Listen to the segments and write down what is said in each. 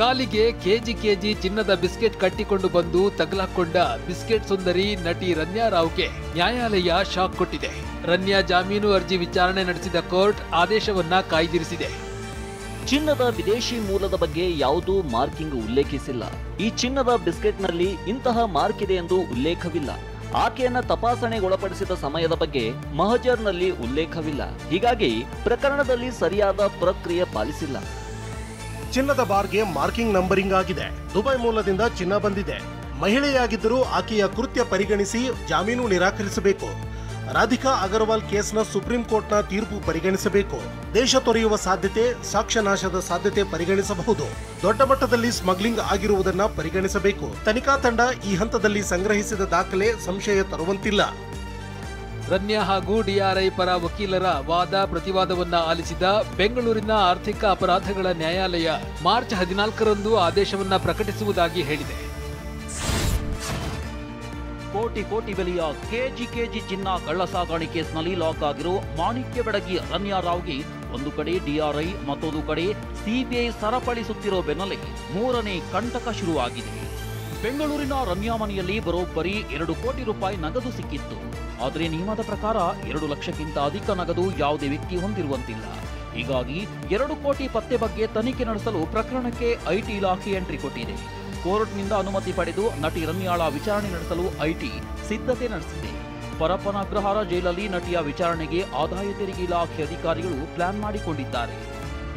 ಕಾಲಿಗೆ ಕೆಜಿ ಚಿನ್ನದ ಬಿಸ್ಕೆಟ್ ಕಟ್ಟಿಕೊಂಡು ಬಂದು ತಗಲಾಕೊಂಡ ಬಿಸ್ಕೆಟ್ ಸುಂದರಿ ನಟಿ ರನ್ಯಾ ರಾವ್ಗೆ ನ್ಯಾಯಾಲಯ ಶಾಕ್ ಕೊಟ್ಟಿದೆ. ರನ್ಯಾ ಜಾಮೀನು ಅರ್ಜಿ ವಿಚಾರಣೆ ನಡೆಸಿದ ಕೋರ್ಟ್ ಆದೇಶವನ್ನ ಕಾಯ್ದಿರಿಸಿದೆ. ಚಿನ್ನದ ವಿದೇಶಿ ಮೂಲದ ಬಗ್ಗೆ ಯಾವುದೂ ಮಾರ್ಕಿಂಗ್ ಉಲ್ಲೇಖಿಸಿಲ್ಲ. ಈ ಚಿನ್ನದ ಬಿಸ್ಕೆಟ್ನಲ್ಲಿ ಇಂತಹ ಮಾರ್ಕ್ ಇದೆ ಎಂದು ಉಲ್ಲೇಖವಿಲ್ಲ. ಆಕೆಯನ್ನ ತಪಾಸಣೆಗೊಳಪಡಿಸಿದ ಸಮಯದ ಬಗ್ಗೆ ಮಹಜರ್ನಲ್ಲಿ ಉಲ್ಲೇಖವಿಲ್ಲ. ಹೀಗಾಗಿ ಪ್ರಕರಣದಲ್ಲಿ ಸರಿಯಾದ ಪ್ರಕ್ರಿಯೆ ಪಾಲಿಸಿಲ್ಲ. ಚಿನ್ನದ ಬಾರ್ಗೆ ಮಾರ್ಕಿಂಗ್ ನಂಬರಿಂಗ್ ಆಗಿದೆ. ದುಬೈ ಮೂಲದಿಂದ ಚಿನ್ನ ಬಂದಿದೆ. ಮಹಿಳೆಯಾಗಿದ್ದರೂ ಆಕೆಯ ಕೃತ್ಯ ಪರಿಗಣಿಸಿ ಜಾಮೀನು ನಿರಾಕರಿಸಬೇಕು. ರಾಧಿಕಾ ಅಗರ್ವಾಲ್ ಕೇಸ್ನ ಸುಪ್ರೀಂ ಕೋರ್ಟ್ನ ತೀರ್ಪು ಪರಿಗಣಿಸಬೇಕು. ದೇಶ ತೊರೆಯುವ ಸಾಧ್ಯತೆ, ಸಾಕ್ಷ್ಯನಾಶದ ಸಾಧ್ಯತೆ ಪರಿಗಣಿಸಬಹುದು. ದೊಡ್ಡ ಮಟ್ಟದಲ್ಲಿ ಸ್ಮಗ್ಲಿಂಗ್ ಆಗಿರುವುದನ್ನ ಪರಿಗಣಿಸಬೇಕು. ತನಿಖಾ ತಂಡ ಈ ಹಂತದಲ್ಲಿ ಸಂಗ್ರಹಿಸಿದ ದಾಖಲೆ ಸಂಶಯ ತರುವಂತಿಲ್ಲ. ರನ್ಯಾ ಹಾಗೂ ಡಿಆರ್ಐ ಪರ ವಕೀಲರ ವಾದ ಪ್ರತಿವಾದವನ್ನ ಆಲಿಸಿದ ಬೆಂಗಳೂರಿನ ಆರ್ಥಿಕ ಅಪರಾಧಗಳ ನ್ಯಾಯಾಲಯ ಮಾರ್ಚ್ 14ರಂದು ಆದೇಶವನ್ನ ಪ್ರಕಟಿಸುವುದಾಗಿ ಹೇಳಿದೆ. ಕೋಟಿ ಬೆಲೆಯ ಕೆಜಿ ಚಿನ್ನ ಕಳ್ಳ ಸಾಗಾಣೆ ಕೇಸ್ನಲ್ಲಿ ಲಾಕ್ ಆಗಿರೋ ಮಾಣಿಕ್ಯ ಬೆಡಗಿ ರನ್ಯಾ ರಾವ್ಗೆ ಒಂದು ಕಡೆ ಡಿಆರ್ಐ, ಮತ್ತೊಂದು ಕಡೆ ಸಿಬಿಐ ಸರಪಳಿಸುತ್ತಿರೋ ಬೆನ್ನಲ್ಲೇ ಮೂರನೇ ಕಂಟಕ ಶುರುವಾಗಿದೆ. ಬೆಂಗಳೂರಿನ ರನ್ಯಾ ಮನೆಯಲ್ಲಿ ಬರೋಬ್ಬರಿ 2 ಕೋಟಿ ರೂಪಾಯಿ ನಗದು ಸಿಕ್ಕಿತ್ತು. ಆದರೆ ನಿಯಮದ ಪ್ರಕಾರ 2 ಲಕ್ಷಕ್ಕಿಂತ ಅಧಿಕ ನಗದು ಯಾವುದೇ ವ್ಯಕ್ತಿ ಹೊಂದಿರುವಂತಿಲ್ಲ. ಹೀಗಾಗಿ 2 ಕೋಟಿ ಪತ್ತೆ ಬಗ್ಗೆ ತನಿಖೆ ನಡೆಸಲು ಪ್ರಕರಣಕ್ಕೆ ಐಟಿ ಇಲಾಖೆ ಎಂಟ್ರಿ ಕೊಟ್ಟಿದೆ. ಕೋರ್ಟ್ನಿಂದ ಅನುಮತಿ ಪಡೆದು ನಟಿ ರನ್ಯಾಳ ವಿಚಾರಣೆ ನಡೆಸಲು ಐಟಿ ಸಿದ್ಧತೆ ನಡೆಸಿದೆ. ಪರಪ್ಪನ ಅಗ್ರಹಾರ ಜೈಲಲ್ಲಿ ನಟಿಯ ವಿಚಾರಣೆಗೆ ಆದಾಯ ತೆರಿಗೆ ಇಲಾಖೆ ಅಧಿಕಾರಿಗಳು ಪ್ಲಾನ್ ಮಾಡಿಕೊಂಡಿದ್ದಾರೆ.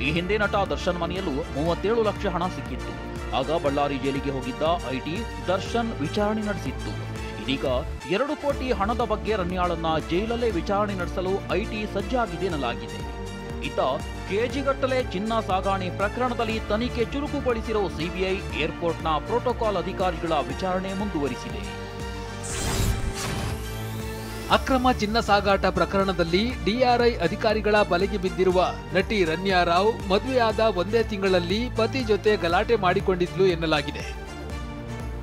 ಈ ಹಿಂದೆ ನಟ ದರ್ಶನ್ ಮನೆಯಲ್ಲೂ 37 ಲಕ್ಷ ಹಣ ಸಿಕ್ಕಿತ್ತು. ಆಗ ಬಳ್ಳಾರಿ ಜೈಲಿಗೆ ಹೋಗಿದ್ದ ಐಟಿ ದರ್ಶನ್ ವಿಚಾರಣೆ ನಡೆಸಿತ್ತು. ಇದೀಗ 2 ಕೋಟಿ ಹಣದ ಬಗ್ಗೆ ರನ್ಯಾಳನ್ನ ಜೈಲಲ್ಲೇ ವಿಚಾರಣೆ ನಡೆಸಲು ಐಟಿ ಸಜ್ಜಾಗಿದೆ ಎನ್ನಲಾಗಿದೆ. ಇತ್ತ ಕೆಜಿಗಟ್ಟಲೆ ಚಿನ್ನ ಸಾಗಾಣೆ ಪ್ರಕರಣದಲ್ಲಿ ತನಿಖೆ ಚುರುಕುಗೊಳಿಸಿರೋ ಸಿಬಿಐ ಏರ್ಪೋರ್ಟ್ನ ಪ್ರೋಟೋಕಾಲ್ ಅಧಿಕಾರಿಗಳ ವಿಚಾರಣೆ ಮುಂದುವರಿಸಿದೆ. ಅಕ್ರಮ ಚಿನ್ನ ಸಾಗಾಟ ಪ್ರಕರಣದಲ್ಲಿ ಡಿಆರ್ಐ ಅಧಿಕಾರಿಗಳ ಬಲೆಗೆ ಬಿದ್ದಿರುವ ನಟಿ ರನ್ಯಾ ರಾವ್ ಮದುವೆಯಾದ ಒಂದೇ ತಿಂಗಳಲ್ಲಿ ಪತಿ ಜೊತೆ ಗಲಾಟೆ ಮಾಡಿಕೊಂಡಿದ್ಲು ಎನ್ನಲಾಗಿದೆ.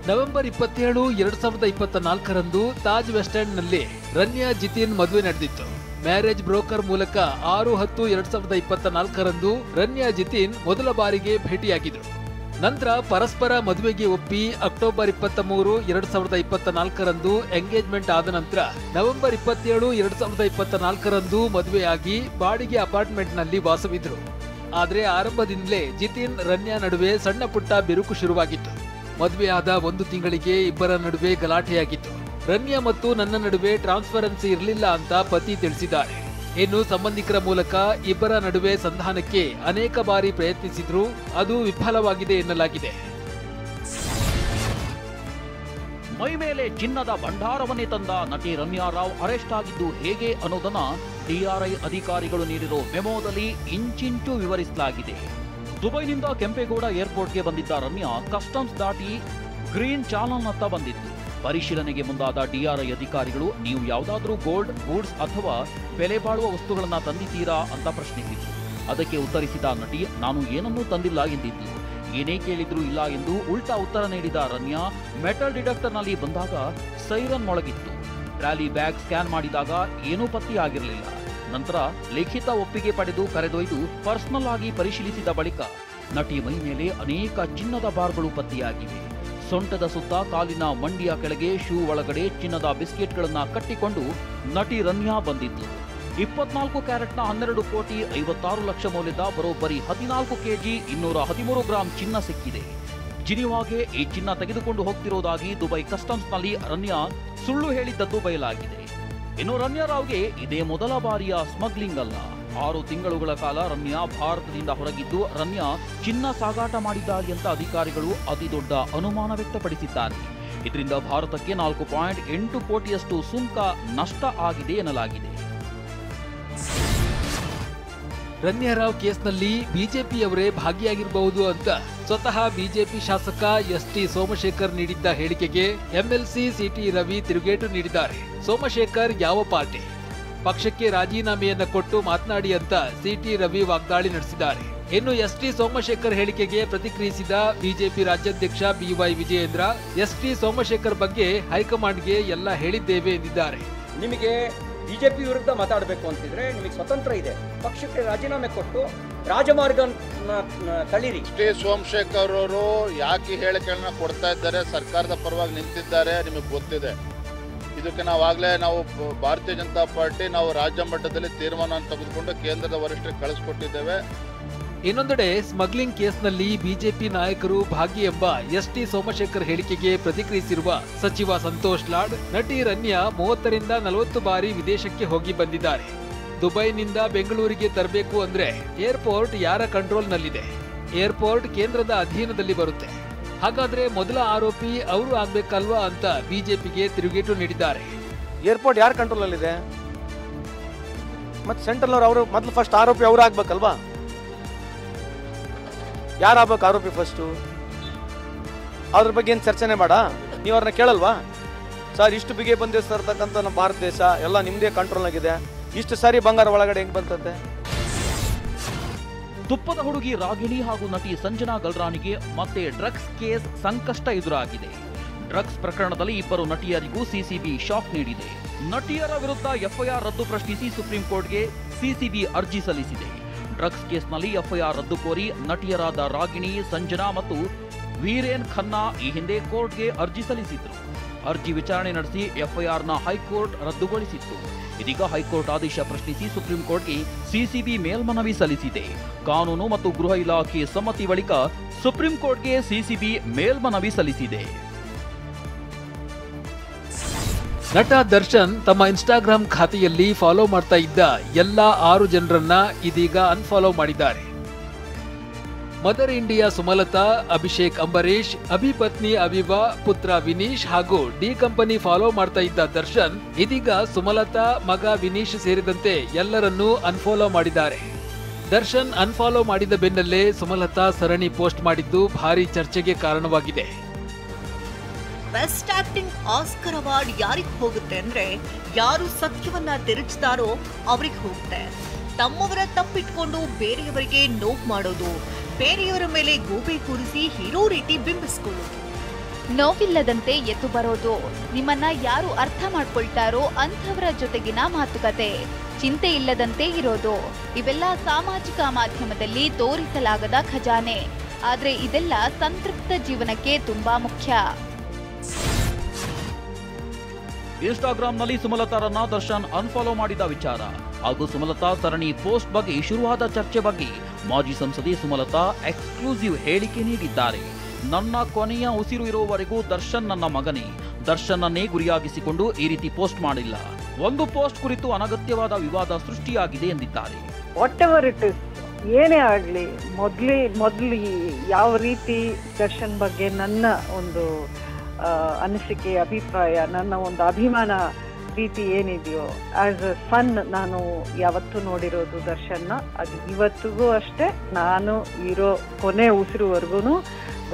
ನವೆಂಬರ್ 27, 2024ರಂದು ತಾಜ್ ವೆಸ್ಟ್ ಎಂಡ್ನಲ್ಲಿ ರನ್ಯಾ ಜಿತಿನ್ ಮದುವೆ ನಡೆದಿತ್ತು. ಮ್ಯಾರೇಜ್ ಬ್ರೋಕರ್ ಮೂಲಕ 6/10/2024ರಂದು ರನ್ಯಾ ಜಿತಿನ್ ಮೊದಲ ಬಾರಿಗೆ ಭೇಟಿಯಾಗಿದ್ರು. ನಂತರ ಪರಸ್ಪರ ಮದುವೆಗೆ ಒಪ್ಪಿ ಅಕ್ಟೋಬರ್ 23, 2024ರಂದು ಎಂಗೇಜ್ಮೆಂಟ್ ಆದ ನಂತರ ನವೆಂಬರ್ 27, 2024ರಂದು ಮದುವೆಯಾಗಿ ಬಾಡಿಗೆ ಅಪಾರ್ಟ್ಮೆಂಟ್ನಲ್ಲಿ ವಾಸವಿದ್ರು. ಆದರೆ ಆರಂಭದಿಂದಲೇ ಜಿತಿನ್ ರನ್ಯಾ ನಡುವೆ ಸಣ್ಣ ಪುಟ್ಟ ಬಿರುಕು ಶುರುವಾಗಿತ್ತು. ಮದುವೆಯಾದ 1 ತಿಂಗಳಿಗೆ ಇಬ್ಬರ ನಡುವೆ ಗಲಾಟೆಯಾಗಿತ್ತು. ರನ್ಯಾ ಮತ್ತು ನನ್ನ ನಡುವೆ ಟ್ರಾನ್ಸ್ಪರೆನ್ಸಿ ಇರಲಿಲ್ಲ ಅಂತ ಪತಿ ತಿಳಿಸಿದ್ದಾರೆ. ಇನ್ನು ಸಂಬಂಧಿಕರ ಮೂಲಕ ಇಬ್ಬರ ನಡುವೆ ಸಂಧಾನಕ್ಕೆ ಅನೇಕ ಬಾರಿ ಪ್ರಯತ್ನಿಸಿದ್ರು, ಅದು ವಿಫಲವಾಗಿದೆ ಎನ್ನಲಾಗಿದೆ. ಮೈ ಮೇಲೆ ಚಿನ್ನದ ಭಂಡಾರವನ್ನೇ ತಂದ ನಟಿ ರನ್ಯಾ ರಾವ್ ಅರೆಸ್ಟ್ ಆಗಿದ್ದು ಹೇಗೆ ಅನ್ನೋದನ್ನ ಡಿಆರ್ಐ ಅಧಿಕಾರಿಗಳು ನೀಡಿರೋ ಮೆಮೋದಲ್ಲಿ ಇಂಚಿಂಚು ವಿವರಿಸಲಾಗಿದೆ. ದುಬೈನಿಂದ ಕೆಂಪೇಗೌಡ ಏರ್ಪೋರ್ಟ್ಗೆ ಬಂದಿದ್ದ ರನ್ಯಾ ಕಸ್ಟಮ್ಸ್ ದಾಟಿ ಗ್ರೀನ್ ಚಾನಲ್ನತ್ತ ಬಂದಿತ್ತು. ಪರಿಶೀಲನೆಗೆ ಮುಂದಾದ ಡಿಆರ್ಐ ಅಧಿಕಾರಿಗಳು, ನೀವು ಯಾವುದಾದ್ರೂ ಗೋಲ್ಡ್, ಗೂಡ್ಸ್ ಅಥವಾ ಬೆಲೆ ಬಾಳುವ ವಸ್ತುಗಳನ್ನ ತಂದಿದ್ದೀರಾ ಅಂತ ಪ್ರಶ್ನಿಸಿದ್ರು. ಅದಕ್ಕೆ ಉತ್ತರಿಸಿದ ನಟಿ, ನಾನು ಏನನ್ನೂ ತಂದಿಲ್ಲ ಎಂದಿದ್ದು. ಏನೇ ಕೇಳಿದ್ರೂ ಇಲ್ಲ ಎಂದು ಉಲ್ಟಾ ಉತ್ತರ ನೀಡಿದ ರನ್ಯಾ ಮೆಟಲ್ ಡಿಟೆಕ್ಟರ್ನಲ್ಲಿ ಬಂದಾಗ ಸೈರನ್ ಮೊಳಗಿತ್ತು. ಟ್ರಾಲಿ ಬ್ಯಾಗ್ ಸ್ಕ್ಯಾನ್ ಮಾಡಿದಾಗ ಏನೂ ಪತ್ತೆಯಾಗಿರಲಿಲ್ಲ. ನಂತರ ಲಿಖಿತ ಒಪ್ಪಿಗೆ ಪಡೆದು ಕರೆದೊಯ್ದು ಪರ್ಸನಲ್ ಆಗಿ ಪರಿಶೀಲಿಸಿದ ಬಳಿಕ ನಟಿ ಮೈ ಮೇಲೆ ಅನೇಕ ಚಿನ್ನದ ಬಾರ್ಗಳು ಪತ್ತೆಯಾಗಿವೆ. ಸೊಂಟದ ಸುತ್ತ, ಕಾಲಿನ ಮಂಡಿಯ ಕೆಳಗೆ, ಶೂ ಒಳಗಡೆ ಚಿನ್ನದ ಬಿಸ್ಕೆಟ್ಗಳನ್ನ ಕಟ್ಟಿಕೊಂಡು ನಟಿ ರನ್ಯಾ ಬಂದಿದ್ದು. 24 ಕ್ಯಾರೆಟ್ನ 12 ಕೋಟಿ 56 ಲಕ್ಷ ಮೌಲ್ಯದ ಬರೋಬ್ಬರಿ 14 ಕೆಜಿ 213 ಗ್ರಾಂ ಚಿನ್ನ ಸಿಕ್ಕಿದೆ. ಜಿನಿವಾಗೆ ಈ ಚಿನ್ನ ತೆಗೆದುಕೊಂಡು ಹೋಗ್ತಿರೋದಾಗಿ ದುಬೈ ಕಸ್ಟಮ್ಸ್ನಲ್ಲಿ ರನ್ಯಾ ಸುಳ್ಳು ಹೇಳಿದ್ದದ್ದು ಬಯಲಾಗಿದೆ. ಇನ್ನು ರನ್ಯಾ ರಾವ್ಗೆ ಇದೇ ಮೊದಲ ಬಾರಿಯ ಸ್ಮಗ್ಲಿಂಗ್ ಅಲ್ಲ. 6 ತಿಂಗಳುಗಳ ಕಾಲ ರನ್ಯಾ ಭಾರತದಿಂದ ಹೊರಗಿದ್ದು ರನ್ಯಾ ಚಿನ್ನ ಸಾಗಾಟ ಮಾಡಿದ್ದಾಳೆ ಅಂತ ಅಧಿಕಾರಿಗಳು ಅತಿದೊಡ್ಡ ಅನುಮಾನ ವ್ಯಕ್ತಪಡಿಸಿದ್ದಾರೆ. ಇದರಿಂದ ಭಾರತಕ್ಕೆ 4.8 ಕೋಟಿಯಷ್ಟು ಸುಂಕ ನಷ್ಟ ಆಗಿದೆ ಎನ್ನಲಾಗಿದೆ. ರನ್ಯಾ ರಾವ್ ಕೇಸ್ನಲ್ಲಿ ಬಿಜೆಪಿಯವರೇ ಭಾಗಿಯಾಗಿರಬಹುದು ಅಂತ ಸ್ವತಃ ಬಿಜೆಪಿ ಶಾಸಕ ಎಸ್ಟಿ ಸೋಮಶೇಖರ್ ನೀಡಿದ್ದ ಹೇಳಿಕೆಗೆ ಎಂಎಲ್ಸಿ ಸಿಟಿ ರವಿ ತಿರುಗೇಟು ನೀಡಿದ್ದಾರೆ. ಸೋಮಶೇಖರ್ ಯಾವ ಪಾರ್ಟಿ? ಪಕ್ಷಕ್ಕೆ ರಾಜೀನಾಮೆಯನ್ನ ಕೊಟ್ಟು ಮಾತನಾಡಿ ಅಂತ ಸಿಟಿ ರವಿ ವಾಗ್ದಾಳಿ ನಡೆಸಿದ್ದಾರೆ. ಇನ್ನು ಎಸ್ಟಿ ಸೋಮಶೇಖರ್ ಹೇಳಿಕೆಗೆ ಪ್ರತಿಕ್ರಿಯಿಸಿದ ಬಿಜೆಪಿ ರಾಜ್ಯಾಧ್ಯಕ್ಷ ಬಿವೈ ವಿಜಯೇಂದ್ರ, ಎಸ್ಟಿ ಸೋಮಶೇಖರ್ ಬಗ್ಗೆ ಹೈಕಮಾಂಡ್ಗೆ ಎಲ್ಲ ಹೇಳಿದ್ದೇವೆ ಎಂದಿದ್ದಾರೆ. ನಿಮಗೆ ಬಿಜೆಪಿ ವಿರುದ್ಧ ಮಾತಾಡಬೇಕು ಅಂತಿದ್ರೆ ನಿಮಗೆ ಸ್ವತಂತ್ರ ಇದೆ, ಪಕ್ಷಕ್ಕೆ ರಾಜೀನಾಮೆ ಕೊಟ್ಟು ರಾಜಮಾರ್ಗ ತಳೀರಿ. ಟಿ ಸೋಮಶೇಖರ್ ಅವರು ಯಾಕೆ ಹೇಳಿಕೆಗಳನ್ನ ಕೊಡ್ತಾ ಇದ್ದಾರೆ, ಸರ್ಕಾರದ ಪರವಾಗಿ ನಿಂತಿದ್ದಾರೆ ನಿಮಗೆ ಗೊತ್ತಿದೆ. ಇದಕ್ಕೆ ನಾವು ಭಾರತೀಯ ಜನತಾ ಪಾರ್ಟಿ ನಾವು ರಾಜ್ಯ ಮಟ್ಟದಲ್ಲಿ ತೀರ್ಮಾನ ತೆಗೆದುಕೊಂಡು ಕೇಂದ್ರದ ವರಿಷ್ಠರಿಗೆ ಕಳಿಸ್ಕೊಟ್ಟಿದ್ದೇವೆ. ಇನ್ನೊಂದೆಡೆ ಸ್ಮಗ್ಲಿಂಗ್ ಕೇಸ್ನಲ್ಲಿ ಬಿಜೆಪಿ ನಾಯಕರು ಭಾಗಿ ಎಂಬ ಎಸ್ಟಿ ಸೋಮಶೇಖರ್ ಹೇಳಿಕೆಗೆ ಪ್ರತಿಕ್ರಿಯಿಸಿರುವ ಸಚಿವ ಸಂತೋಷ್ ಲಾಡ್, ನಟಿ ರನ್ಯಾ 30ರಿಂದ 40 ಬಾರಿ ವಿದೇಶಕ್ಕೆ ಹೋಗಿ ಬಂದಿದ್ದಾರೆ. ದುಬೈನಿಂದ ಬೆಂಗಳೂರಿಗೆ ತರಬೇಕು ಅಂದ್ರೆ ಏರ್ಪೋರ್ಟ್ ಯಾರ ಕಂಟ್ರೋಲ್ನಲ್ಲಿದೆ? ಏರ್ಪೋರ್ಟ್ ಕೇಂದ್ರದ ಅಧೀನದಲ್ಲಿ ಬರುತ್ತೆ. ಹಾಗಾದ್ರೆ ಮೊದಲ ಆರೋಪಿ ಅವರು ಆಗ್ಬೇಕಲ್ವಾ ಅಂತ ಬಿಜೆಪಿಗೆ ತಿರುಗೇಟು ನೀಡಿದ್ದಾರೆ. ಏರ್ಪೋರ್ಟ್ ಯಾರ ಕಂಟ್ರೋಲ್ ಅಲ್ಲಿದೆ? ಮತ್ತೆ ಸೆಂಟ್ರಲ್ ಅವರು ಮೊದಲು ಫಸ್ಟ್ ಆರೋಪಿ ಅವರು ಆಗ್ಬೇಕಲ್ವಾ? ಯಾರಾಗಬೇಕು ಆರೋಪಿ ಫಸ್ಟು? ಅದ್ರ ಬಗ್ಗೆ ಏನು ಚರ್ಚೆನೆ ಬೇಡ? ನೀವು ಅವ್ರನ್ನ ಕೇಳಲ್ವಾ? ಸರ್ ಇಷ್ಟು ಬಿಗೆ ಬಂದಿರ್ತಕ್ಕಂಥ ನಮ್ಮ ಭಾರತ ದೇಶ ಎಲ್ಲ ನಿಮ್ಮದೇ ಕಂಟ್ರೋಲ್ನಾಗಿದೆ, ಇಷ್ಟು ಸಾರಿ ಬಂಗಾರ ಒಳಗಡೆ ಹೆಂಗೆ ಬಂತಂತೆ? ತುಪ್ಪದ ಹುಡುಗಿ ರಾಗಿಣಿ ಹಾಗೂ ನಟಿ ಸಂಜನಾ ಗಲ್ರಾನಿಗೆ ಮತ್ತೆ ಡ್ರಗ್ಸ್ ಕೇಸ್ ಸಂಕಷ್ಟ ಎದುರಾಗಿದೆ. ಡ್ರಗ್ಸ್ ಪ್ರಕರಣದಲ್ಲಿ ಇಬ್ಬರು ನಟಿಯರಿಗೂ ಸಿಸಿಬಿ ಶಾಕ್ ನೀಡಿದೆ. ನಟಿಯರ ವಿರುದ್ಧ ಎಫ್ಐಆರ್ ರದ್ದು ಪ್ರಶ್ನಿಸಿ ಸುಪ್ರೀಂ ಕೋರ್ಟ್ಗೆ ಸಿಸಿಬಿ ಅರ್ಜಿ ಸಲ್ಲಿಸಿದೆ. ಡ್ರಗ್ಸ್ ಕೇಸ್ನಲ್ಲಿ ಎಫ್ಐಆರ್ ರದ್ದು ಕೋರಿ ನಟಿಯರಾದ ರಾಗಿಣಿ, ಸಂಜನಾ ಮತ್ತು ವೀರೇನ್ ಖನ್ನಾ ಈ ಹಿಂದೆ ಕೋರ್ಟ್ಗೆ ಅರ್ಜಿ ಸಲ್ಲಿಸಿದ್ರು. ಅರ್ಜಿ ವಿಚಾರಣೆ ನಡೆಸಿ ಎಫ್ಐಆರ್ನ ಹೈಕೋರ್ಟ್ ರದ್ದುಗೊಳಿಸಿತ್ತು. ಇದೀಗ ಹೈಕೋರ್ಟ್ ಆದೇಶ ಪ್ರಶ್ನಿಸಿ ಸುಪ್ರೀಂ ಕೋರ್ಟ್ಗೆ ಸಿಸಿಬಿ ಮೇಲ್ಮನವಿ ಸಲ್ಲಿಸಿದೆ. ಕಾನೂನು ಮತ್ತು ಗೃಹ ಇಲಾಖೆ ಸಮ್ಮತಿ ಬಳಿಕ ಸುಪ್ರೀಂ ಕೋರ್ಟ್ಗೆ ಸಿಸಿಬಿ ಮೇಲ್ಮನವಿ ಸಲ್ಲಿಸಿದೆ. ನಟ ದರ್ಶನ್ ತಮ್ಮ ಇನ್ಸ್ಟಾಗ್ರಾಂ ಖಾತೆಯಲ್ಲಿ ಫಾಲೋ ಮಾಡ್ತಾ ಇದ್ದ ಎಲ್ಲಾ 6 ಜನರನ್ನ ಇದೀಗ ಅನ್ಫಾಲೋ ಮಾಡಿದ್ದಾರೆ. ಮದರ್ ಇಂಡಿಯಾ ಸುಮಲತಾ, ಅಭಿಷೇಕ್ ಅಂಬರೀಶ್, ಅಭಿಪತ್ನಿ ಅವಿವಾ, ಪುತ್ರ ವಿನೀಶ್ ಹಾಗೂ ಡಿ ಕಂಪನಿ ಫಾಲೋ ಮಾಡ್ತಾ ಇದ್ದ ದರ್ಶನ್ ಇದೀಗ ಸುಮಲತಾ, ಮಗ ವಿನೀಶ್ ಸೇರಿದಂತೆ ಎಲ್ಲರನ್ನೂ ಅನ್ಫಾಲೋ ಮಾಡಿದ್ದಾರೆ. ದರ್ಶನ್ ಅನ್ಫಾಲೋ ಮಾಡಿದ ಬೆನ್ನಲ್ಲೇ ಸುಮಲತಾ ಸರಣಿ ಪೋಸ್ಟ್ ಮಾಡಿದ್ದು ಭಾರಿ ಚರ್ಚೆಗೆ ಕಾರಣವಾಗಿದೆ. ಬೆಸ್ಟ್ ಆಕ್ಟಿಂಗ್ ಆಸ್ಕರ್ ಅವಾರ್ಡ್ ಯಾರಿಗೆ ಹೋಗುತ್ತೆ ಅಂದ್ರೆ ಯಾರು ಸತ್ಯವನ್ನ ತಿರುಚ್ತಾರೋ ಅವ್ರಿಗೆ ಹೋಗುತ್ತೆ. ತಮ್ಮವರ ತಪ್ಪಿಟ್ಕೊಂಡು ಬೇರೆಯವರಿಗೆ ನೋವು ಮಾಡೋದು, ಬೇರೆಯವರ ಮೇಲೆ ಗೂಬೆ ಕೂರಿಸಿ ಹೀರೋ ರೀತಿ ಬಿಂಬಿಸ್ಕೊಳ್ಳೋದು, ನೋವಿಲ್ಲದಂತೆ ಎದ್ದು ಬರೋದು, ನಿಮ್ಮನ್ನ ಯಾರು ಅರ್ಥ ಮಾಡ್ಕೊಳ್ತಾರೋ ಅಂಥವರ ಜೊತೆಗಿನ ಮಾತುಕತೆ, ಚಿಂತೆ ಇಲ್ಲದಂತೆ ಇರೋದು, ಇವೆಲ್ಲ ಸಾಮಾಜಿಕ ಮಾಧ್ಯಮದಲ್ಲಿ ತೋರಿಸಲಾಗದ ಖಜಾನೆ. ಆದ್ರೆ ಇದೆಲ್ಲ ಸಂತೃಪ್ತ ಜೀವನಕ್ಕೆ ತುಂಬಾ ಮುಖ್ಯ. ಇನ್ಸ್ಟಾಗ್ರಾಂನಲ್ಲಿ ಸುಮಲತಾರನ್ನ ದರ್ಶನ್ ಅನ್ಫಾಲೋ ಮಾಡಿದ ವಿಚಾರ ಹಾಗೂ ಸುಮಲತಾ ಸರಣಿ ಪೋಸ್ಟ್ ಬಗ್ಗೆ ಶುರುವಾದ ಚರ್ಚೆ ಬಗ್ಗೆ ಮಾಜಿ ಸಂಸದೆ ಸುಮಲತಾ ಎಕ್ಸ್ಕ್ಲೂಸಿವ್ ಹೇಳಿಕೆ ನೀಡಿದ್ದಾರೆ. ನನ್ನ ಕೊನೆಯ ಉಸಿರು ಇರುವವರೆಗೂ ದರ್ಶನ್ ನನ್ನ ಮಗನೇ, ದರ್ಶನ್ನನ್ನೇ ಗುರಿಯಾಗಿಸಿಕೊಂಡು ಈ ರೀತಿ ಪೋಸ್ಟ್ ಮಾಡಿಲ್ಲ. ಒಂದು ಪೋಸ್ಟ್ ಕುರಿತು ಅನಗತ್ಯವಾದ ವಿವಾದ ಸೃಷ್ಟಿಯಾಗಿದೆ ಎಂದಿದ್ದಾರೆ. ವಾಟ್ ಎವರ್ ಇಟ್ ಇಸ್, ಏನೇ ಆಗಲಿ, ಮೊದಲು ಯಾವ ರೀತಿ ದರ್ಶನ್ ಬಗ್ಗೆ ನನ್ನ ಒಂದು ಅನಿಸಿಕೆ, ಅಭಿಪ್ರಾಯ, ನನ್ನ ಒಂದು ಅಭಿಮಾನ ರೀತಿ ಏನಿದೆಯೋ ಆಸ್ ಅ ಸನ್ ನಾನು ಯಾವತ್ತೂ ನೋಡಿರೋದು ದರ್ಶನ್ನ. ಅದು ಇವತ್ತಿಗೂ ಅಷ್ಟೇ, ನಾನು ಇರೋ ಕೊನೆ ಉಸಿರುವರೆಗೂ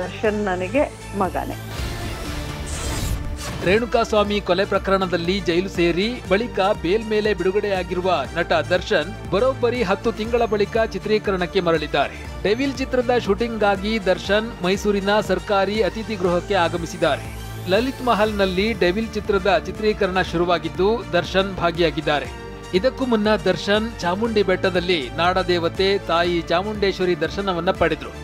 ದರ್ಶನ್ ನನಗೆ ಮಗನೇ. ರೇಣುಕಾಸ್ವಾಮಿ ಕೊಲೆ ಪ್ರಕರಣದಲ್ಲಿ ಜೈಲು ಸೇರಿ ಬಳಿಕ ಬೇಲ್ ಮೇಲೆ ಬಿಡುಗಡೆಯಾಗಿರುವ ನಟ ದರ್ಶನ್ ಬರೋಬ್ಬರಿ 10 ತಿಂಗಳ ಬಳಿಕ ಚಿತ್ರೀಕರಣಕ್ಕೆ ಮರಳಿದ್ದಾರೆ. ಡೆವಿಲ್ ಚಿತ್ರದ ಶೂಟಿಂಗ್ಗಾಗಿ ದರ್ಶನ್ ಮೈಸೂರಿನ ಸರ್ಕಾರಿ ಅತಿಥಿ ಗೃಹಕ್ಕೆ ಆಗಮಿಸಿದ್ದಾರೆ. ಲಲಿತ್ ಮಹಲ್ನಲ್ಲಿ ಡೆವಿಲ್ ಚಿತ್ರದ ಚಿತ್ರೀಕರಣ ಶುರುವಾಗಿದ್ದು ದರ್ಶನ್ ಭಾಗಿಯಾಗಿದ್ದಾರೆ. ಇದಕ್ಕೂ ಮುನ್ನ ದರ್ಶನ್ ಚಾಮುಂಡಿ ಬೆಟ್ಟದಲ್ಲಿ ನಾಡದೇವತೆ ತಾಯಿ ಚಾಮುಂಡೇಶ್ವರಿ ದರ್ಶನವನ್ನ ಪಡೆದರು.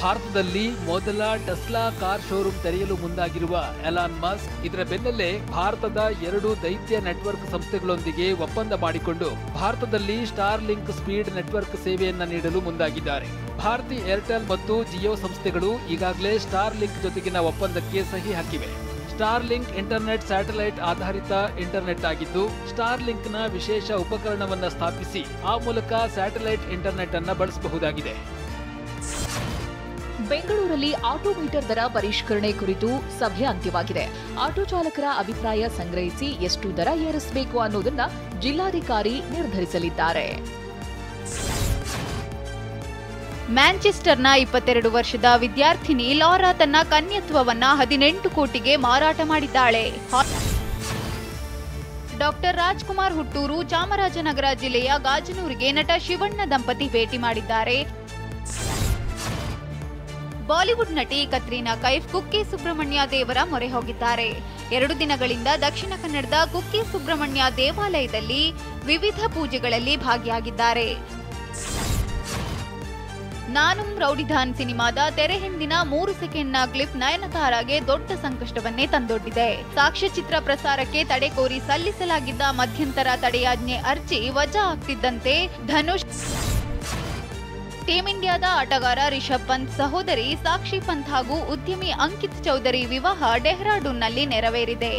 ಭಾರತದಲ್ಲಿ ಮೊದಲ ಟೆಸ್ಲಾ ಕಾರ್ ಶೋರೂಮ್ ತೆರೆಯಲು ಮುಂದಾಗಿರುವ ಎಲಾನ್ ಮಸ್ಕ್ ಇದರ ಬೆನ್ನಲ್ಲೇ ಭಾರತದ 2 ದೈತ್ಯ ನೆಟ್ವರ್ಕ್ ಸಂಸ್ಥೆಗಳೊಂದಿಗೆ ಒಪ್ಪಂದ ಮಾಡಿಕೊಂಡು ಭಾರತದಲ್ಲಿ ಸ್ಟಾರ್ ಲಿಂಕ್ ಸ್ಪೀಡ್ ನೆಟ್ವರ್ಕ್ ಸೇವೆಯನ್ನ ನೀಡಲು ಮುಂದಾಗಿದ್ದಾರೆ. ಭಾರತಿ ಏರ್ಟೆಲ್ ಮತ್ತು ಜಿಯೋ ಸಂಸ್ಥೆಗಳು ಈಗಾಗಲೇ ಸ್ಟಾರ್ ಲಿಂಕ್ ಜೊತೆಗಿನ ಒಪ್ಪಂದಕ್ಕೆ ಸಹಿ ಹಾಕಿವೆ. ಸ್ಟಾರ್ ಲಿಂಕ್ ಇಂಟರ್ನೆಟ್ ಸ್ಯಾಟಲೈಟ್ ಆಧಾರಿತ ಇಂಟರ್ನೆಟ್ ಆಗಿದ್ದು ಸ್ಟಾರ್ ಲಿಂಕ್ನ ವಿಶೇಷ ಉಪಕರಣವನ್ನ ಸ್ಥಾಪಿಸಿ ಆ ಮೂಲಕ ಸ್ಯಾಟಲೈಟ್ ಇಂಟರ್ನೆಟ್ ಅನ್ನ ಬಳಸಬಹುದಾಗಿದೆ. ಬೆಂಗಳೂರಲ್ಲಿ ಆಟೋ ಮೀಟರ್ ದರ ಪರಿಷ್ಕರಣೆ ಕುರಿತು ಸಭೆ ಅಂತ್ಯವಾಗಿದೆ. ಆಟೋ ಚಾಲಕರ ಅಭಿಪ್ರಾಯ ಸಂಗ್ರಹಿಸಿ ಎಷ್ಟು ದರ ಏರಿಸಬೇಕು ಅನ್ನೋದನ್ನ ಜಿಲ್ಲಾಧಿಕಾರಿ ನಿರ್ಧರಿಸಲಿದ್ದಾರೆ. ಮ್ಯಾಂಚೆಸ್ಟರ್ನ 22 ವರ್ಷದ ವಿದ್ಯಾರ್ಥಿನಿ ಲಾರಾ ತನ್ನ ಕನ್ಯತ್ವವನ್ನ 18 ಕೋಟಿಗೆ ಮಾರಾಟ ಮಾಡಿದ್ದಾಳೆ. ಡಾಕ್ಟರ್ ರಾಜ್ಕುಮಾರ್ ಹುಟ್ಟೂರು ಚಾಮರಾಜನಗರ ಜಿಲ್ಲೆಯ ಗಾಜನೂರಿಗೆ ನಟ ಶಿವಣ್ಣ ದಂಪತಿ ಭೇಟಿ ಮಾಡಿದ್ದಾರೆ. ಬಾಲಿವುಡ್ ನಟಿ ಕತ್ರೀನಾ ಕೈಫ್ ಕುಕ್ಕೆ ಸುಬ್ರಹ್ಮಣ್ಯ ದೇವರ ಮೊರೆ ಹೋಗಿದ್ದಾರೆ. 2 ದಿನಗಳಿಂದ ದಕ್ಷಿಣ ಕನ್ನಡದ ಕುಕ್ಕೆ ಸುಬ್ರಹ್ಮಣ್ಯ ದೇವಾಲಯದಲ್ಲಿ ವಿವಿಧ ಪೂಜೆಗಳಲ್ಲಿ ಭಾಗಿಯಾಗಿದ್ದಾರೆ. ನಾನು ರೌಡಿಧಾನ್ ಸಿನಿಮಾದ ತೆರೆ ಹಿಂದಿನ 3 ಸೆಕೆಂಡ್ನ ಕ್ಲಿಪ್ ನಯನತಾರಾಗೆ ದೊಡ್ಡ ಸಂಕಷ್ಟವನ್ನೇ ತಂದೊಡ್ಡಿದೆ. ಸಾಕ್ಷ್ಯಚಿತ್ರ ಪ್ರಸಾರಕ್ಕೆ ತಡೆ ಕೋರಿ ಸಲ್ಲಿಸಲಾಗಿದ್ದ ಮಧ್ಯಂತರ ತಡೆಯಾಜ್ಞೆ ಅರ್ಜಿ ವಜಾ ಆಗ್ತಿದ್ದಂತೆ ಧನುಷ್ ಟೀಂ ಇಂಡಿಯಾದ ಆಟಗಾರ ರಿಷಬ್ ಪಂತ್ ಸಹೋದರಿ ಸಾಕ್ಷಿ ಪಂತ್ ಹಾಗೂ ಉದ್ಯಮಿ ಅಂಕಿತ್ ಚೌಧರಿ ವಿವಾಹ ಡೆಹ್ರಾಡೂನ್ನಲ್ಲಿ ನೆರವೇರಿದೆ.